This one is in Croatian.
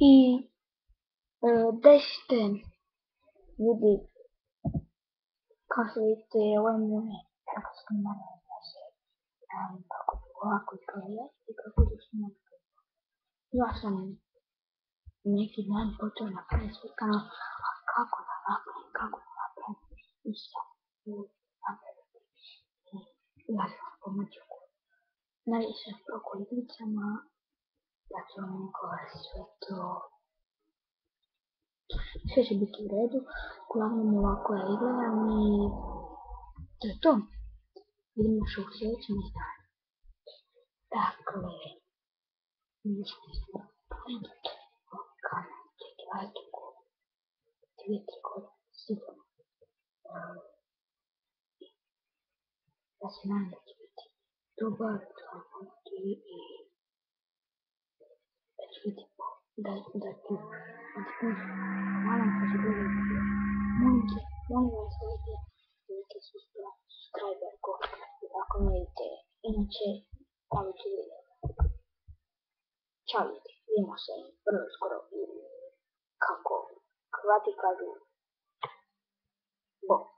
I desite ljudi kažete ovaj moj kako snimanje da se kako ovako izgleda i kako to snimati. Ja sam neki dan počeo napraviti svoj kanal, a kako da napravim i sam napraviti. Ja ću vam pomoći najviše oko iglicama, da ću vam govoriti sve to. Sve će biti u redu, uglavnom ovako ja izgledam i to je to. Vidimo se u sljedećem izdanju. Dakle, mislim smo pogledati ovaj kanal, čekaj, ajtuku, 2-3 godine, sigurno. Ja se nadam da će biti dobar, i da će biti da ću nadam se da će bude molim vas ovdje vidite subscriber ako ne vidite, inače tamo ću vidjeti. Ćao ljudi, vidimo se vrlo skoro kako Hrvati kažu bok.